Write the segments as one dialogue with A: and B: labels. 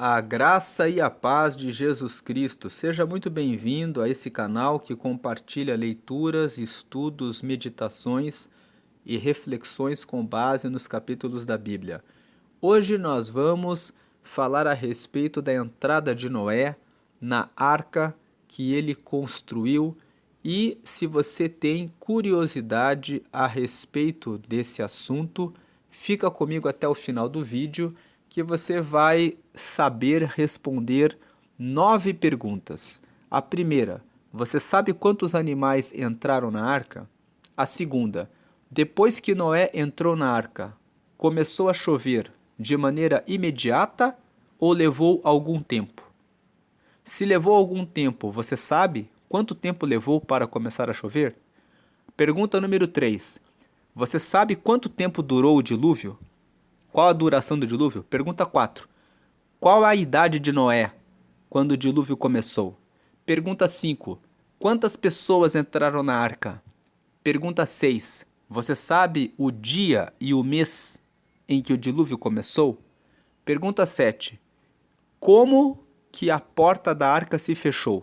A: A graça e a paz de Jesus Cristo. Seja muito bem-vindo a esse canal que compartilha leituras, estudos, meditações e reflexões com base nos capítulos da Bíblia. Hoje nós vamos falar a respeito da entrada de Noé na arca que ele construiu e se você tem curiosidade a respeito desse assunto, fica comigo até o final do vídeo que você vai saber responder 9 perguntas. A primeira, você sabe quantos animais entraram na arca? A segunda, depois que Noé entrou na arca, começou a chover de maneira imediata ou levou algum tempo? Se levou algum tempo, você sabe quanto tempo levou para começar a chover? Pergunta número 3. Você sabe quanto tempo durou o dilúvio? Qual a duração do dilúvio? Pergunta 4. Qual a idade de Noé quando o dilúvio começou? Pergunta 5. Quantas pessoas entraram na arca? Pergunta 6. Você sabe o dia e o mês em que o dilúvio começou? Pergunta 7. Como que a porta da arca se fechou?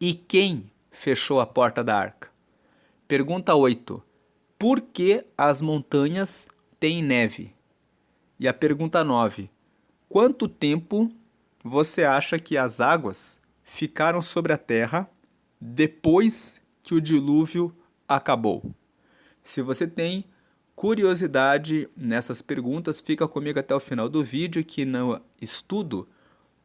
A: E quem fechou a porta da arca? Pergunta 8. Por que as montanhas têm neve? E a pergunta 9. Quanto tempo você acha que as águas ficaram sobre a terra depois que o dilúvio acabou? Se você tem curiosidade nessas perguntas, fica comigo até o final do vídeo que no estudo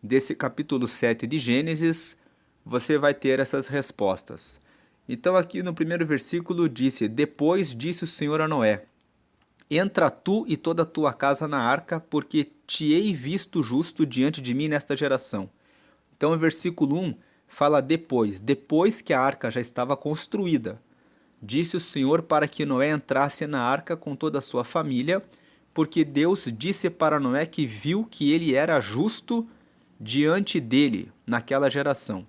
A: desse capítulo 7 de Gênesis você vai ter essas respostas. Então aqui no primeiro versículo disse: Depois disse o Senhor a Noé: Entra tu e toda a tua casa na arca, porque te hei visto justo diante de mim nesta geração. Então o versículo 1 fala depois que a arca já estava construída. Disse o Senhor para que Noé entrasse na arca com toda a sua família, porque Deus disse para Noé que viu que ele era justo diante dele naquela geração.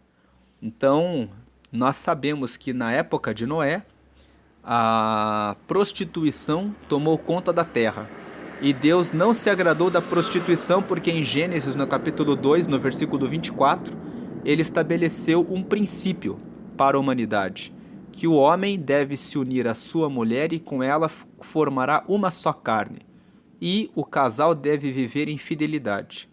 A: Então, nós sabemos que na época de Noé, a prostituição tomou conta da terra. E Deus não se agradou da prostituição porque em Gênesis, no capítulo 2, no versículo 24, ele estabeleceu um princípio para a humanidade, que o homem deve se unir à sua mulher e com ela formará uma só carne, e o casal deve viver em fidelidade.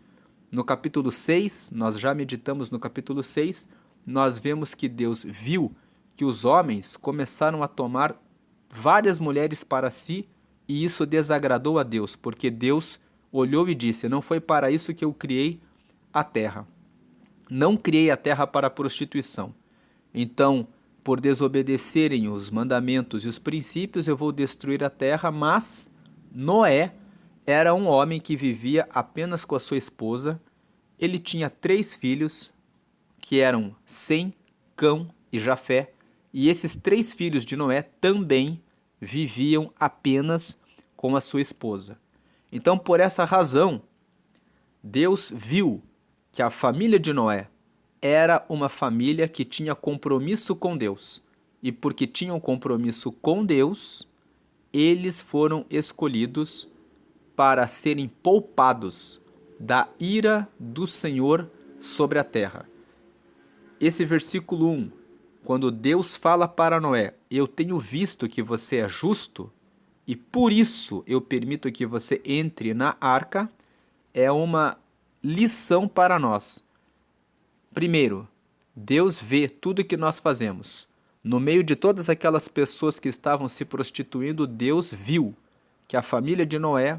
A: No capítulo 6, nós já meditamos no capítulo 6, nós vemos que Deus viu que os homens começaram a tomar várias mulheres para si e isso desagradou a Deus, porque Deus olhou e disse: Não foi para isso que eu criei a terra. Não criei a terra para a prostituição. Então, por desobedecerem os mandamentos e os princípios, eu vou destruir a terra, mas Noé era um homem que vivia apenas com a sua esposa. Ele tinha 3 filhos, que eram Sem, Cão e Jafé, e esses 3 filhos de Noé também viviam apenas com a sua esposa. Então, por essa razão, Deus viu que a família de Noé era uma família que tinha compromisso com Deus. E porque tinham compromisso com Deus, eles foram escolhidos para serem poupados da ira do Senhor sobre a terra. Esse versículo 1, quando Deus fala para Noé: Eu tenho visto que você é justo e por isso eu permito que você entre na arca, é uma lição para nós. Primeiro, Deus vê tudo que nós fazemos. No meio de todas aquelas pessoas que estavam se prostituindo, Deus viu que a família de Noé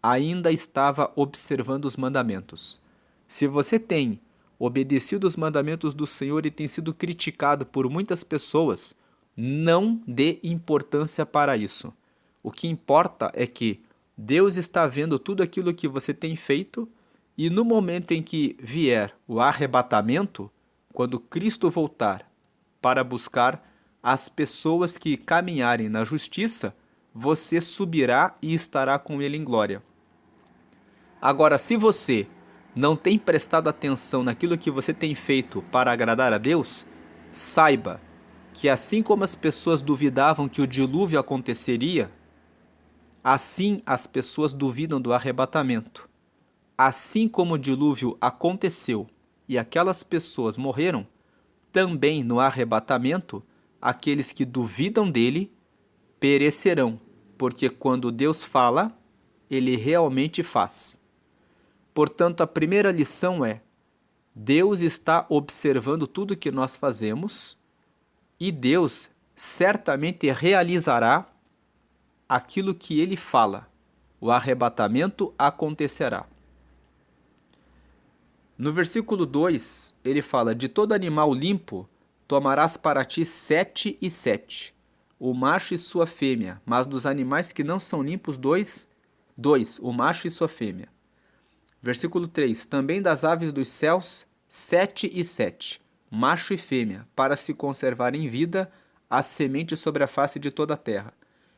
A: ainda estava observando os mandamentos. Se você tem obedecido os mandamentos do Senhor e tem sido criticado por muitas pessoas, não dê importância para isso. O que importa é que Deus está vendo tudo aquilo que você tem feito e no momento em que vier o arrebatamento, quando Cristo voltar para buscar as pessoas que caminharem na justiça, você subirá e estará com Ele em glória. Agora, se você não tem prestado atenção naquilo que você tem feito para agradar a Deus, saiba que assim como as pessoas duvidavam que o dilúvio aconteceria, assim as pessoas duvidam do arrebatamento. assim como o dilúvio aconteceu e aquelas pessoas morreram, também no arrebatamento, aqueles que duvidam dele perecerão, porque quando Deus fala, ele realmente faz. Portanto, a primeira lição é: Deus está observando tudo que nós fazemos e Deus certamente realizará aquilo que ele fala. O arrebatamento acontecerá. No versículo 2, ele fala: de todo animal limpo tomarás para ti 7 e 7, o macho e sua fêmea, mas dos animais que não são limpos, dois, o macho e sua fêmea. Versículo 3, também das aves dos céus, 7 e 7, macho e fêmea, para se conservar em vida a semente sobre a face de toda a terra.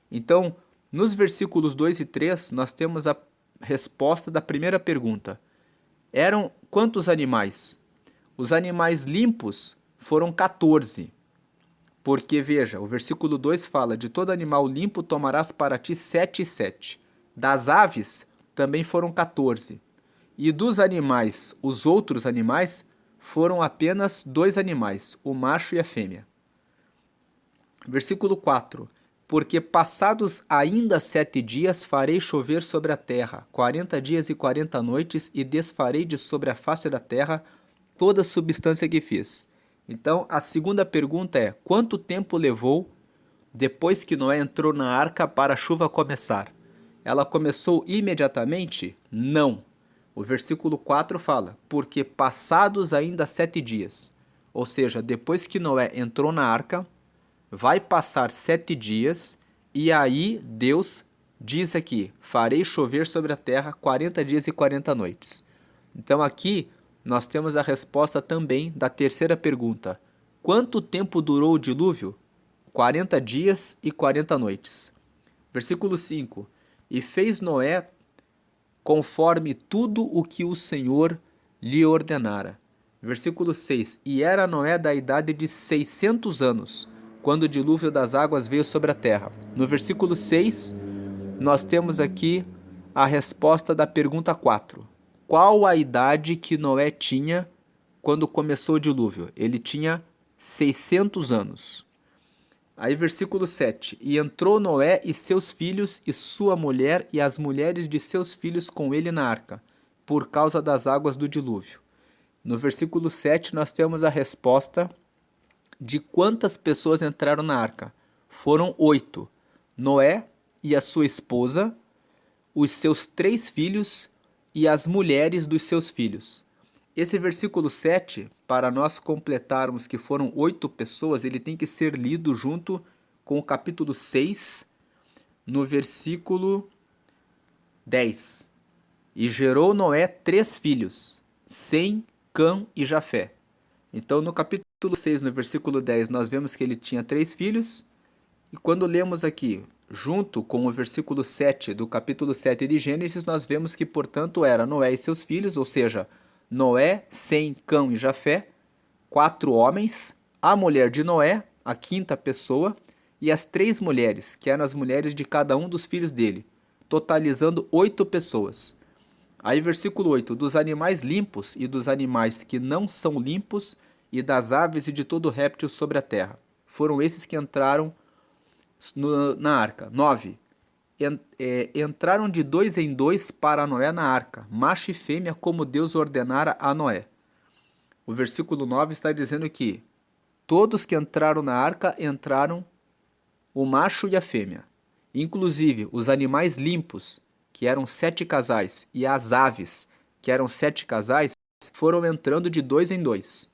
A: Então, nos versículos 2 e 3, nós temos a resposta da primeira pergunta. Eram quantos animais? Os animais limpos foram 14. Porque, veja, o versículo 2 fala: de todo animal limpo tomarás para ti 7 e 7. Das aves também foram 14. E dos animais, os outros animais, foram apenas 2 animais, o macho e a fêmea. Versículo 4. Porque passados ainda 7 dias farei chover sobre a terra, 40 dias e 40 noites, e desfarei de sobre a face da terra toda a substância que fiz. Então, a segunda pergunta é: quanto tempo levou depois que Noé entrou na arca para a chuva começar? Ela começou imediatamente? Não. O versículo 4 fala: porque passados ainda 7 dias. Ou seja, depois que Noé entrou na arca, vai passar 7 dias, e aí Deus diz aqui: farei chover sobre a terra 40 dias e 40 noites. Então aqui nós temos a resposta também da terceira pergunta. Quanto tempo durou o dilúvio? 40 dias e 40 noites. Versículo 5. E fez Noé conforme tudo o que o Senhor lhe ordenara. Versículo 6. E era Noé da idade de 600 anos, quando o dilúvio das águas veio sobre a terra. No versículo 6, nós temos aqui a resposta da pergunta 4. Qual a idade que Noé tinha quando começou o dilúvio? Ele tinha 600 anos. Aí versículo 7. E entrou Noé e seus filhos e sua mulher e as mulheres de seus filhos com ele na arca, por causa das águas do dilúvio. No versículo 7 nós temos a resposta de quantas pessoas entraram na arca. Foram 8. Noé e a sua esposa, os seus 3 filhos e as mulheres dos seus filhos. Esse versículo 7, para nós completarmos que foram 8 pessoas, ele tem que ser lido junto com o capítulo 6, no versículo 10. E gerou Noé 3 filhos, Sem, Cã e Jafé. Então, no capítulo 6, no versículo 10, nós vemos que ele tinha 3 filhos. E quando lemos aqui, junto com o versículo 7 do capítulo 7 de Gênesis, nós vemos que, portanto, era Noé e seus filhos, ou seja, Noé, Sem, Cã e Jafé, 4 homens, a mulher de Noé, a 5ª pessoa, e as 3 mulheres, que eram as mulheres de cada um dos filhos dele, totalizando 8 pessoas. Aí versículo 8, dos animais limpos e dos animais que não são limpos, e das aves e de todo réptil sobre a terra. Foram esses que entraram na arca. 9. Entraram de 2 em 2 para Noé na arca, macho e fêmea, como Deus ordenara a Noé. O versículo 9 está dizendo que todos que entraram na arca entraram o macho e a fêmea. Inclusive os animais limpos, que eram 7 casais, e as aves, que eram 7 casais, foram entrando de 2 em 2.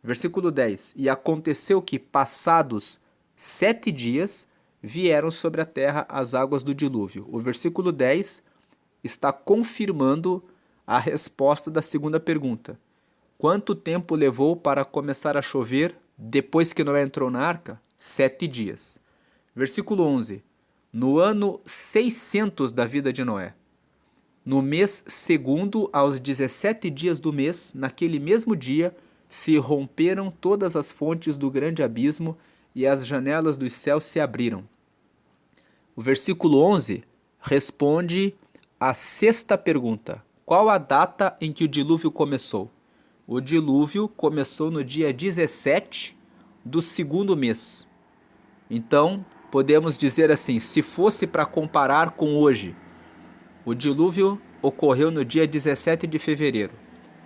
A: Versículo 10. E aconteceu que, passados 7 dias, vieram sobre a terra as águas do dilúvio. O versículo 10 está confirmando a resposta da segunda pergunta. Quanto tempo levou para começar a chover depois que Noé entrou na arca? 7 dias. Versículo 11. No ano 600 da vida de Noé, no mês segundo, aos 17 dias do mês, naquele mesmo dia, se romperam todas as fontes do grande abismo e as janelas dos céus se abriram. O versículo 11 responde à sexta pergunta. Qual a data em que o dilúvio começou? O dilúvio começou no dia 17 do segundo mês. Então, podemos dizer assim, se fosse para comparar com hoje, o dilúvio ocorreu no dia 17 de fevereiro.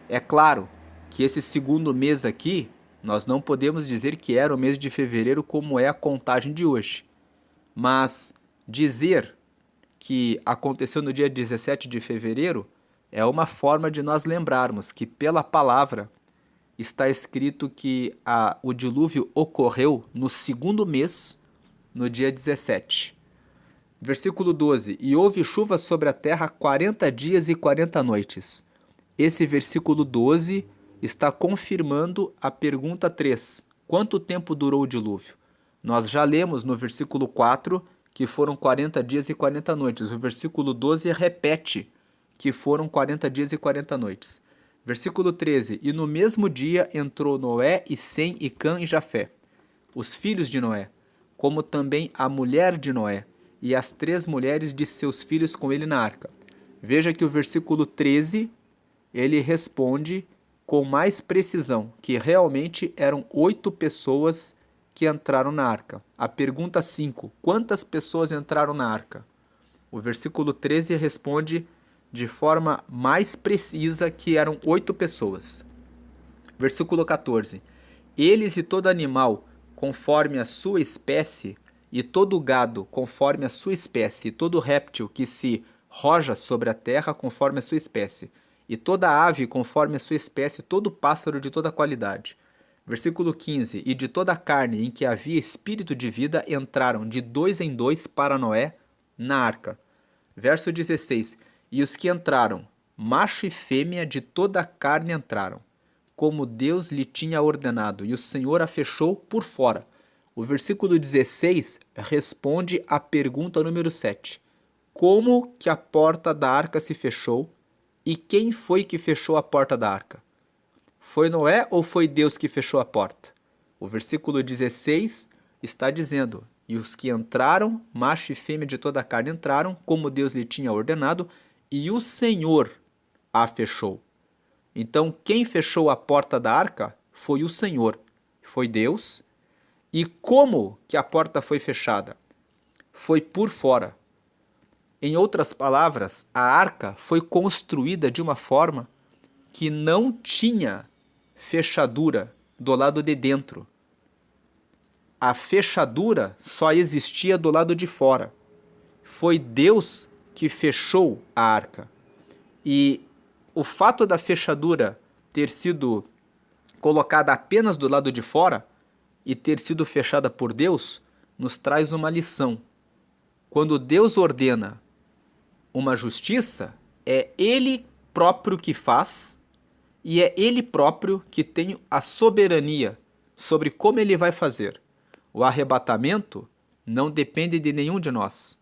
A: É claro que esse segundo mês aqui, nós não podemos dizer que era o mês de fevereiro como é a contagem de hoje. Mas dizer que aconteceu no dia 17 de fevereiro é uma forma de nós lembrarmos que pela palavra está escrito que o dilúvio ocorreu no segundo mês, no dia 17. Versículo 12. E houve chuva sobre a terra 40 dias e 40 noites. Esse versículo 12 está confirmando a pergunta 3. Quanto tempo durou o dilúvio? Nós já lemos no versículo 4 que foram 40 dias e 40 noites. O versículo 12 repete que foram 40 dias e 40 noites. Versículo 13. E no mesmo dia entrou Noé e Sem e Cã e Jafé, os filhos de Noé, como também a mulher de Noé, e as 3 mulheres de seus filhos com ele na arca. Veja que o versículo 13, ele responde com mais precisão, que realmente eram 8 pessoas que entraram na arca. A pergunta 5, quantas pessoas entraram na arca? O versículo 13 responde de forma mais precisa que eram 8 pessoas. Versículo 14, eles e todo animal conforme a sua espécie, e todo gado conforme a sua espécie, e todo réptil que se roja sobre a terra conforme a sua espécie, e toda ave conforme a sua espécie, todo pássaro de toda qualidade. Versículo 15, e de toda a carne em que havia espírito de vida entraram de 2 em 2 para Noé na arca. Verso 16, e os que entraram, macho e fêmea de toda a carne entraram, como Deus lhe tinha ordenado, e o Senhor a fechou por fora. O versículo 16 responde à pergunta número 7. Como que a porta da arca se fechou e quem foi que fechou a porta da arca? Foi Noé ou foi Deus que fechou a porta? O versículo 16 está dizendo, e os que entraram, macho e fêmea de toda a carne entraram, como Deus lhe tinha ordenado, e o Senhor a fechou. Então, quem fechou a porta da arca foi o Senhor, foi Deus. E como que a porta foi fechada? Foi por fora. Em outras palavras, a arca foi construída de uma forma que não tinha fechadura do lado de dentro. A fechadura só existia do lado de fora. Foi Deus que fechou a arca. E o fato da fechadura ter sido colocada apenas do lado de fora e ter sido fechada por Deus nos traz uma lição. Quando Deus ordena uma justiça, é Ele próprio que faz e é Ele próprio que tem a soberania sobre como Ele vai fazer. O arrebatamento não depende de nenhum de nós.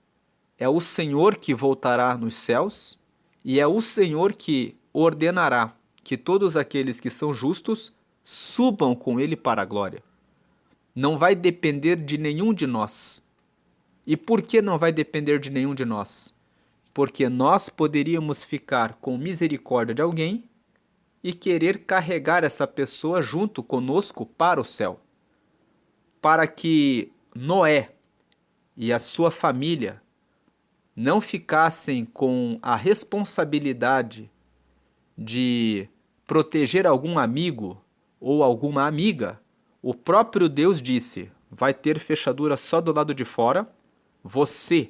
A: É o Senhor que voltará nos céus e é o Senhor que ordenará que todos aqueles que são justos subam com Ele para a glória. Não vai depender de nenhum de nós. E por que não vai depender de nenhum de nós? Porque nós poderíamos ficar com misericórdia de alguém e querer carregar essa pessoa junto conosco para o céu. Para que Noé e a sua família não ficassem com a responsabilidade de proteger algum amigo ou alguma amiga, o próprio Deus disse, vai ter fechadura só do lado de fora, você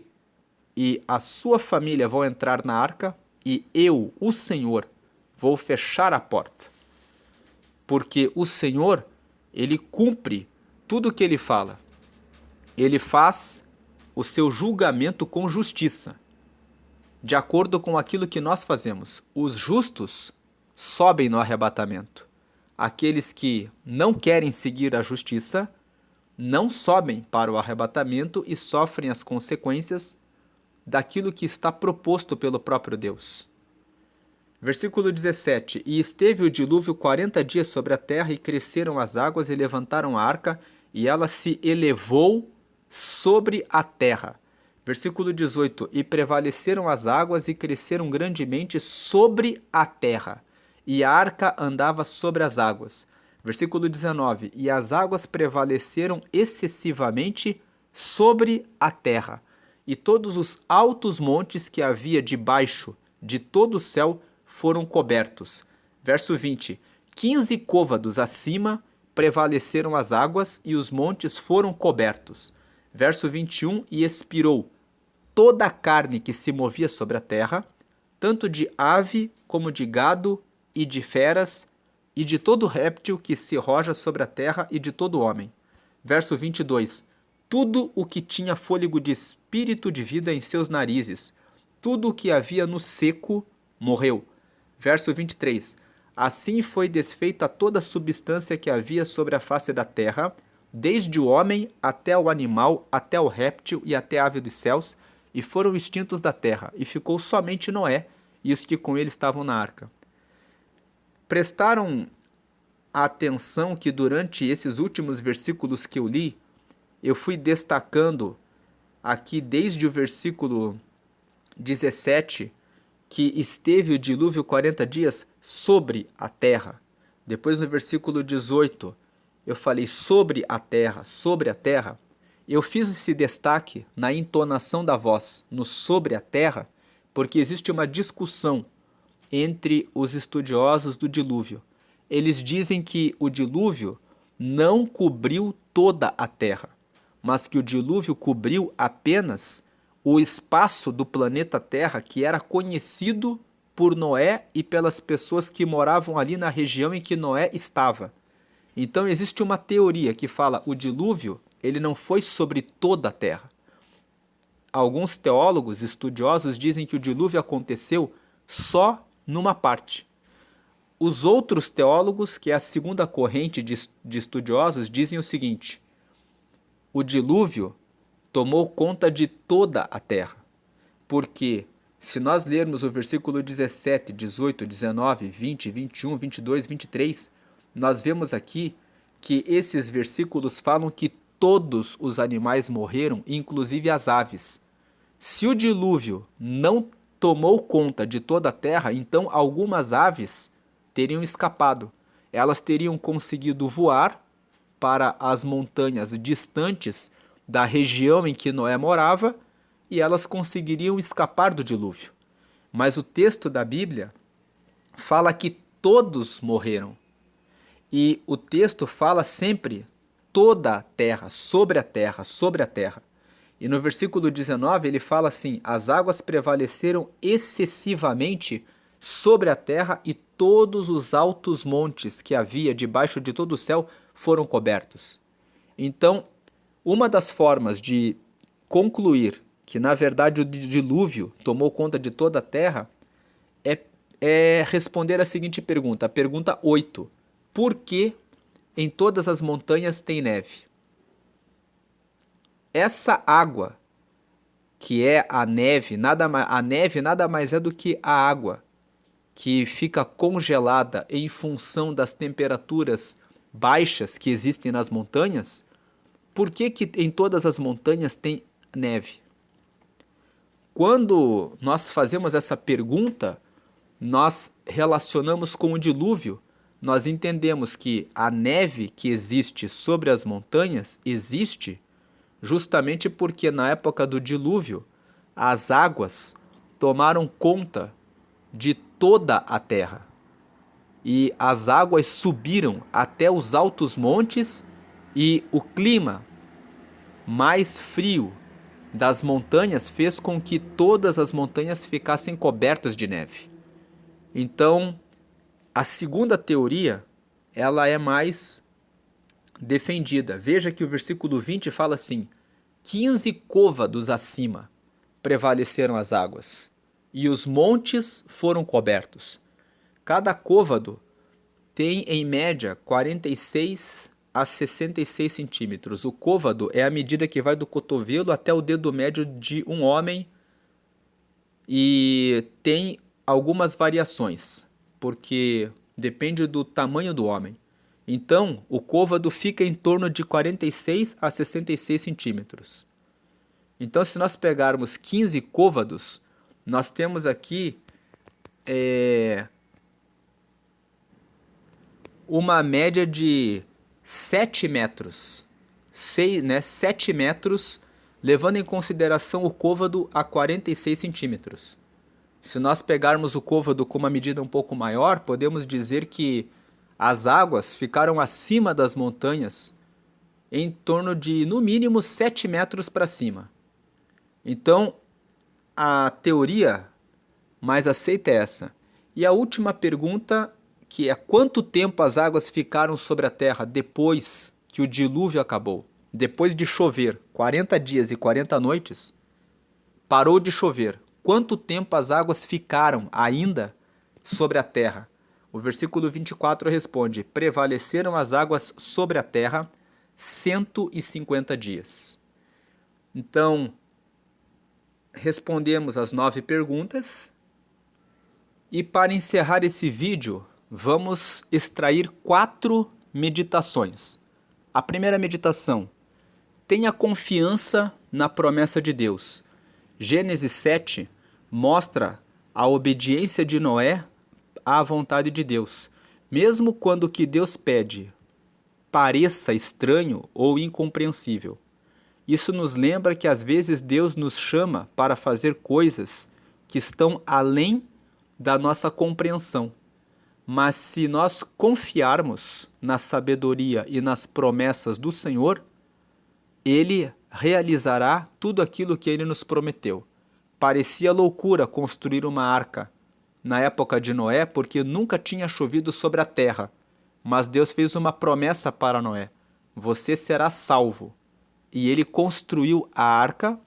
A: e a sua família vão entrar na arca e eu, o Senhor, vou fechar a porta. Porque o Senhor, Ele cumpre tudo o que Ele fala. Ele faz o seu julgamento com justiça, de acordo com aquilo que nós fazemos. Os justos sobem no arrebatamento. Aqueles que não querem seguir a justiça não sobem para o arrebatamento e sofrem as consequências daquilo que está proposto pelo próprio Deus. Versículo 17. E esteve o dilúvio 40 dias sobre a terra, e cresceram as águas, e levantaram a arca, e ela se elevou sobre a terra. Versículo 18: E prevaleceram as águas e cresceram grandemente sobre a terra, e a arca andava sobre as águas. Versículo 19: E as águas prevaleceram excessivamente sobre a terra, e todos os altos montes que havia debaixo de todo o céu foram cobertos. Verso 20: 15 côvados acima prevaleceram as águas, e os montes foram cobertos. Verso 21: E expirou toda a carne que se movia sobre a terra, tanto de ave como de gado e de feras, e de todo réptil que se roja sobre a terra e de todo homem. Verso 22. Tudo o que tinha fôlego de espírito de vida em seus narizes, tudo o que havia no seco, morreu. Verso 23. Assim foi desfeita toda a substância que havia sobre a face da terra, desde o homem até o animal, até o réptil e até a ave dos céus, e foram extintos da terra, e ficou somente Noé e os que com ele estavam na arca. Prestaram atenção que durante esses últimos versículos que eu li, eu fui destacando aqui desde o versículo 17 que esteve o dilúvio 40 dias sobre a terra. Depois no versículo 18 eu falei sobre a terra, sobre a terra. Eu fiz esse destaque na entonação da voz, no sobre a terra, porque existe uma discussão entre os estudiosos do dilúvio. Eles dizem que o dilúvio não cobriu toda a terra, mas que o dilúvio cobriu apenas o espaço do planeta Terra que era conhecido por Noé e pelas pessoas que moravam ali na região em que Noé estava. Então existe uma teoria que fala o dilúvio ele não foi sobre toda a terra. Alguns teólogos estudiosos dizem que o dilúvio aconteceu só numa parte. Os outros teólogos, que é a segunda corrente de estudiosos, dizem o seguinte: o dilúvio tomou conta de toda a terra. Porque se nós lermos o versículo 17, 18, 19, 20, 21, 22, 23, nós vemos aqui que esses versículos falam que todos os animais morreram, inclusive as aves. Se o dilúvio não tomou conta de toda a terra, então algumas aves teriam escapado. Elas teriam conseguido voar para as montanhas distantes da região em que Noé morava e elas conseguiriam escapar do dilúvio. Mas o texto da Bíblia fala que todos morreram. E o texto fala sempre toda a terra, sobre a terra, sobre a terra. E no versículo 19 ele fala assim: as águas prevaleceram excessivamente sobre a terra e todos os altos montes que havia debaixo de todo o céu foram cobertos. Então, uma das formas de concluir que na verdade o dilúvio tomou conta de toda a terra é responder a seguinte pergunta, a pergunta 8. Por que em todas as montanhas tem neve? Essa água, que é a neve nada mais é do que a água que fica congelada em função das temperaturas baixas que existem nas montanhas. Por que em todas as montanhas tem neve? Quando nós fazemos essa pergunta, nós relacionamos com o dilúvio. Nós entendemos que a neve que existe sobre as montanhas existe justamente porque na época do dilúvio as águas tomaram conta de toda a terra e as águas subiram até os altos montes e o clima mais frio das montanhas fez com que todas as montanhas ficassem cobertas de neve. Então, a segunda teoria, ela é mais defendida. Veja que o versículo 20 fala assim: 15 côvados acima prevaleceram as águas, e os montes foram cobertos. Cada côvado tem, em média, 46 a 66 centímetros. O côvado é a medida que vai do cotovelo até o dedo médio de um homem e tem algumas variações, porque depende do tamanho do homem. Então, o côvado fica em torno de 46 a 66 centímetros. Então, se nós pegarmos 15 côvados, nós temos aqui uma média de 7 metros. 7 metros, levando em consideração o côvado a 46 centímetros. Se nós pegarmos o côvado com uma medida um pouco maior, podemos dizer que as águas ficaram acima das montanhas em torno de, no mínimo, 7 metros para cima. Então, a teoria mais aceita é essa. E a última pergunta, que é quanto tempo as águas ficaram sobre a terra depois que o dilúvio acabou? Depois de chover 40 dias e 40 noites, parou de chover. Quanto tempo as águas ficaram ainda sobre a terra? O versículo 24 responde: prevaleceram as águas sobre a terra 150 dias. Então, respondemos as 9 perguntas. E para encerrar esse vídeo, vamos extrair 4 meditações. A primeira meditação: tenha confiança na promessa de Deus. Gênesis 7 mostra a obediência de Noé à vontade de Deus. Mesmo quando o que Deus pede pareça estranho ou incompreensível. Isso nos lembra que às vezes Deus nos chama para fazer coisas que estão além da nossa compreensão. Mas se nós confiarmos na sabedoria e nas promessas do Senhor, Ele realizará tudo aquilo que Ele nos prometeu. Parecia loucura construir uma arca na época de Noé, porque nunca tinha chovido sobre a terra. Mas Deus fez uma promessa para Noé: você será salvo. E ele construiu a arca,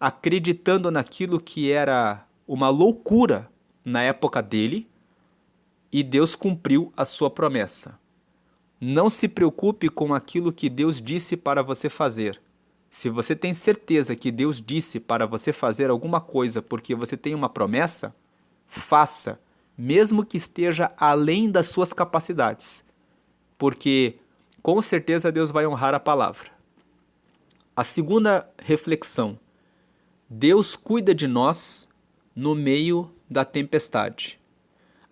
A: acreditando naquilo que era uma loucura na época dele, e Deus cumpriu a sua promessa. Não se preocupe com aquilo que Deus disse para você fazer. Se você tem certeza que Deus disse para você fazer alguma coisa porque você tem uma promessa, faça, mesmo que esteja além das suas capacidades, porque com certeza Deus vai honrar a palavra. A segunda reflexão: Deus cuida de nós no meio da tempestade.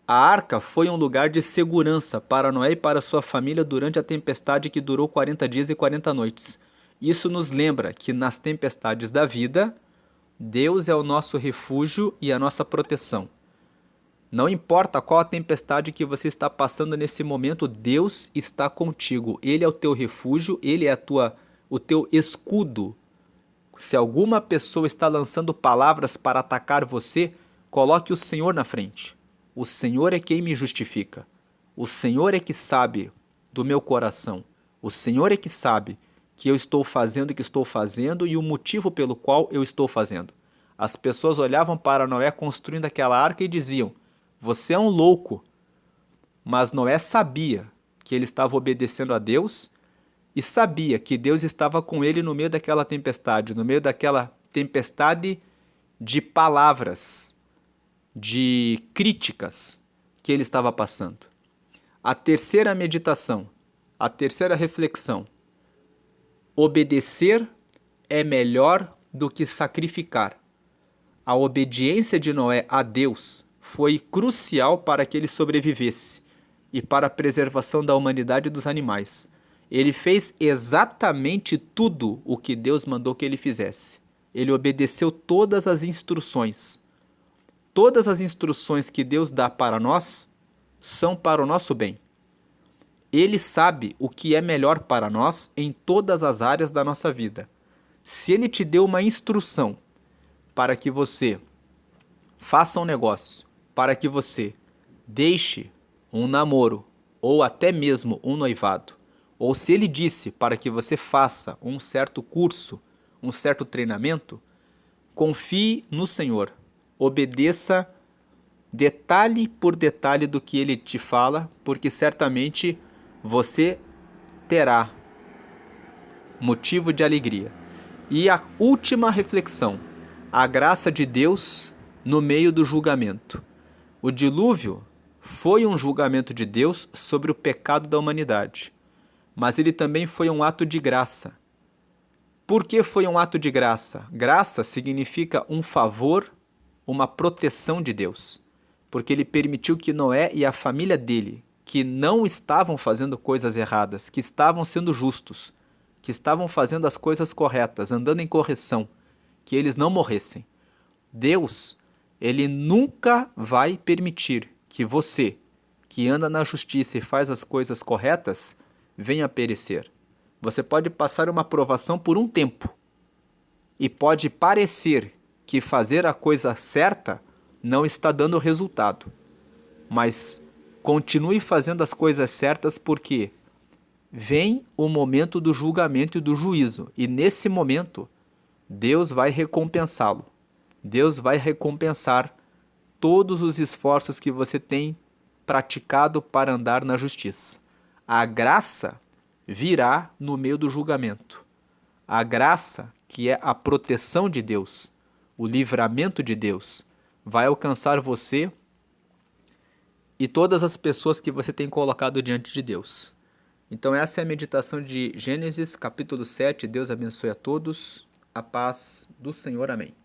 A: A arca foi um lugar de segurança para Noé e para sua família durante a tempestade que durou 40 dias e 40 noites. Isso nos lembra que nas tempestades da vida, Deus é o nosso refúgio e a nossa proteção. Não importa qual a tempestade que você está passando nesse momento, Deus está contigo. Ele é o teu refúgio, Ele é o teu escudo. Se alguma pessoa está lançando palavras para atacar você, coloque o Senhor na frente. O Senhor é quem me justifica. O Senhor é que sabe do meu coração. O Senhor é que sabe que eu estou fazendo o que estou fazendo e o motivo pelo qual eu estou fazendo. As pessoas olhavam para Noé construindo aquela arca e diziam: você é um louco. Mas Noé sabia que ele estava obedecendo a Deus e sabia que Deus estava com ele no meio daquela tempestade, no meio daquela tempestade de palavras, de críticas que ele estava passando. A terceira meditação, a terceira reflexão: obedecer é melhor do que sacrificar. A obediência de Noé a Deus foi crucial para que ele sobrevivesse e para a preservação da humanidade e dos animais. Ele fez exatamente tudo o que Deus mandou que ele fizesse. Ele obedeceu todas as instruções. Todas as instruções que Deus dá para nós são para o nosso bem. Ele sabe o que é melhor para nós em todas as áreas da nossa vida. Se ele te deu uma instrução para que você faça um negócio, para que você deixe um namoro ou até mesmo um noivado, ou se ele disse para que você faça um certo curso, um certo treinamento, confie no Senhor. Obedeça detalhe por detalhe do que ele te fala, porque certamente você terá motivo de alegria. E a última reflexão: a graça de Deus no meio do julgamento. O dilúvio foi um julgamento de Deus sobre o pecado da humanidade, mas ele também foi um ato de graça Por que foi um ato de graça? Graça significa um favor, uma proteção de Deus. Porque ele permitiu que Noé e a família dele, que não estavam fazendo coisas erradas, que estavam sendo justos, que estavam fazendo as coisas corretas, andando em correção, que eles não morressem. Deus, ele nunca vai permitir que você, que anda na justiça e faz as coisas corretas, venha a perecer. Você pode passar uma provação por um tempo e pode parecer que fazer a coisa certa não está dando resultado. Mas continue fazendo as coisas certas porque vem o momento do julgamento e do juízo. E nesse momento, Deus vai recompensá-lo. Deus vai recompensar todos os esforços que você tem praticado para andar na justiça. A graça virá no meio do julgamento. A graça, que é a proteção de Deus, o livramento de Deus, vai alcançar você e todas as pessoas que você tem colocado diante de Deus. Então essa é a meditação de Gênesis, capítulo 7. Deus abençoe a todos. A paz do Senhor. Amém.